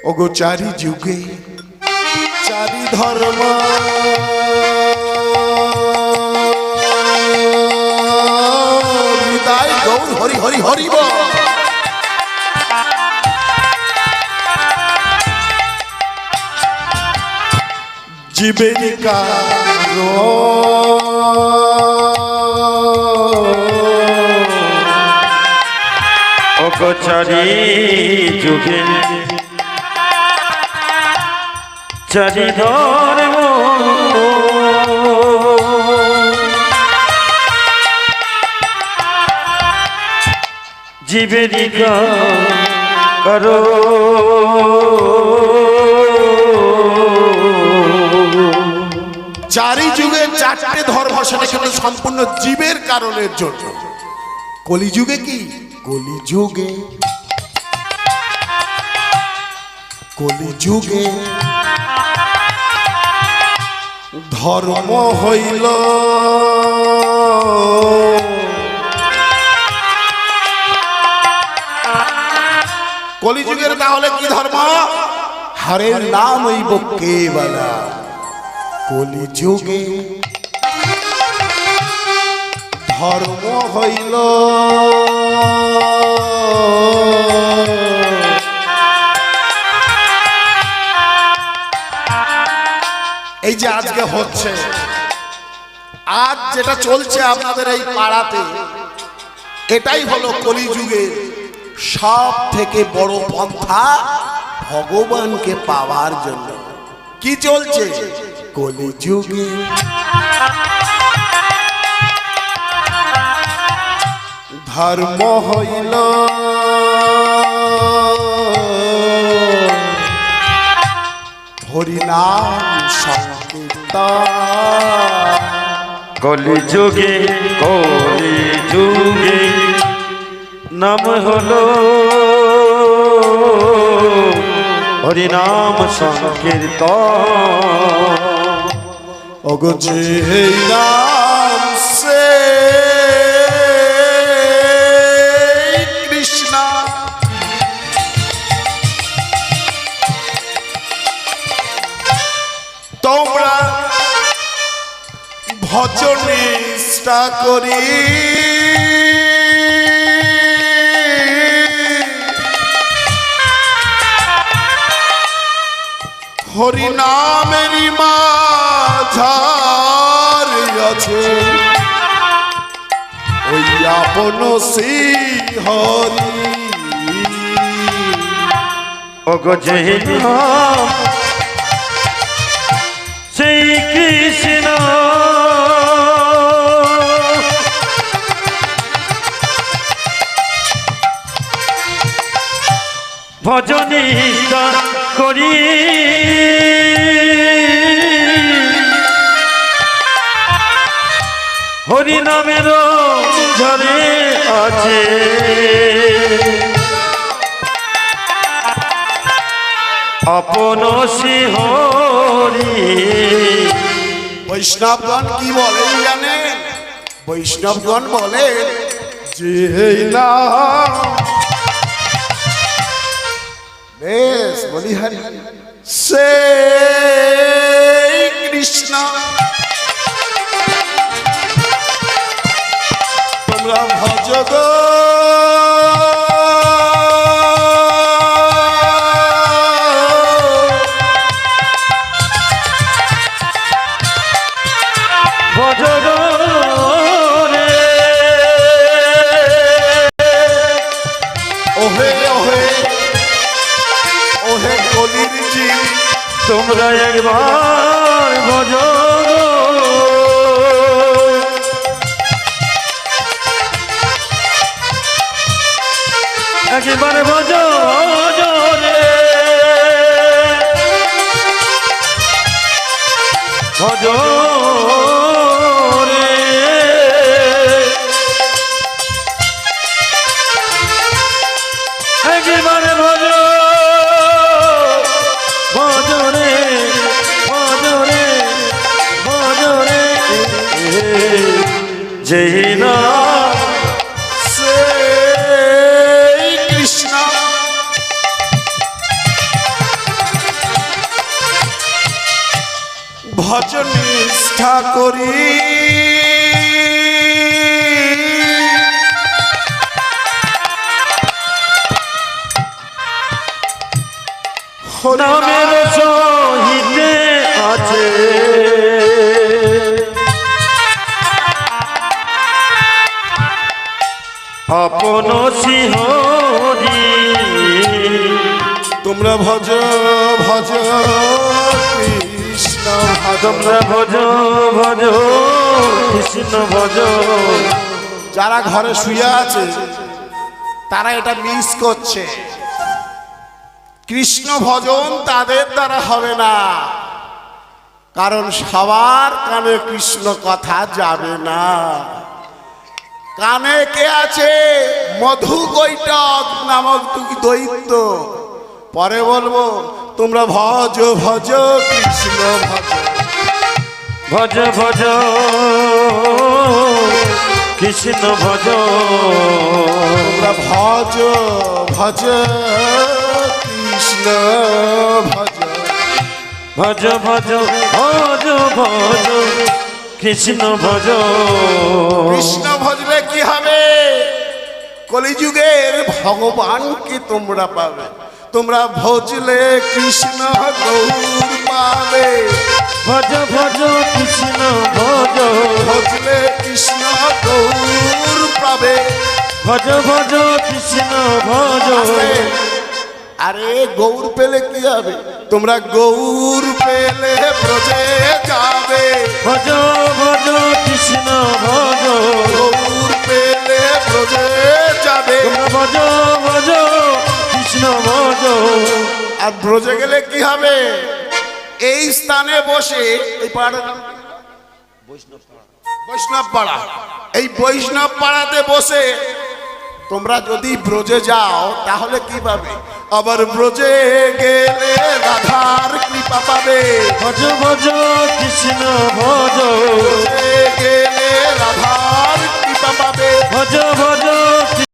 ওগো চারি যুগে চারি ধর্ম হৃদয় গৌর হরি হরি হরি বল। জীবেরই কারণ ওগো চারি যুগে চারি ধর্ম জীবেরই করো চারি যুগে চারটে ধর্ম, সেটা কিন্তু সম্পূর্ণ জীবের কারণের জন্য। কলিযুগে কি? কলিযুগে কলিযুগে ধর্ম হইল কলিযুগের তাহলে কি ধর্ম? হরের নাম হইব কেবলা। কলিযুগে ধর্ম হইল এই যে আজকে হচ্ছে, আজ যেটা চলছে আপনাদের এই পাড়াতে, এটাই হলো কলিযুগের সব থেকে বড় পন্থা ভগবানকে পাওয়ার জন্য। কি চলছে? কলিযুগে ধর্ম হইল হরিনাম সংকীর্তন। কলিযুগে কলিযুগে নাম হলো হরিনাম সংকীর্তন। ওগো যে নাম সে কৃষ্ণ, তোমরা ভজন নিষ্ঠা করি হরিনামেরই মাঝার আছে ওই আপন শ্রী হরি। ওগো যে নাম শ্রী কৃষ্ণ ভজনিষ্ঠা করি হরিনামের ঝরে আছে আপন শ্রী হরি। বৈষ্ণবগণ কি বলেন জানেন? বৈষ্ণবগণ বলেন যে নাম, বেশ বলি হরি সে কৃষ্ণ, তোমরা ভজ গো তোমরা একবার ভজো একবার ভজো রে ভজো রে একবার ভজো ভজরে ভজরে ভজরে যেই নাম সে কৃষ্ণ ভজন নিষ্ঠা করি নামের সহিতে আছে আপন সিংহরি। তোমরা ভজ ভজ কৃষ্ণ ভজ। তোমরা ভজ ভজ কৃষ্ণ ভজ। যারা ঘরে শুয়ে আছে তারা এটা মিস করছে। কৃষ্ণ ভজন তাদের দ্বারা হবে না, কারণ সবার কানে কৃষ্ণ কথা যাবে না। কানে কে আছে? মধু কৈটক নামক দুই দৈত্য। পরে বলবো, তোমরা ভজ ভজ কৃষ্ণ ভজ। ভজ ভজ কৃষ্ণ ভজ। তোমরা ভজ ভজ কৃষ্ণ ভজ। ভজ ভজ ভজ ভজ কৃষ্ণ ভজ। কৃষ্ণ ভজলে কি হবে? কলিযুগের ভগবানকে তোমরা পাবে। তোমরা ভজলে কৃষ্ণ গৌর পাবে। ভজ ভজ কৃষ্ণ ভজ। ভজলে কৃষ্ণ গৌর পাবে। ভজ ভজ কৃষ্ণ ভজ। আরে গৌর পেলে কি হবে? তোমরা গৌর পেলে ব্রজে যাবে। ভজ ভজ কৃষ্ণ ভজ। গৌর পেলে ব্রজে যাবে। ভজ ভজ কৃষ্ণ ভজ। আর ব্রজে গেলে কি হবে? এই স্থানে বসে, এই পাড়ার নাম বৈষ্ণব পাড়া, এই বৈষ্ণব পাড়াতে বসে তোমরা যদি ব্রজে যাও তাহলে কি পাবে? আবার ব্রজে গেলে রাধার কৃপা পাবে। ভজ ভজ কৃষ্ণ ভজ। ব্রজে গেলে রাধার কৃপা পাবে। ভজ ভজ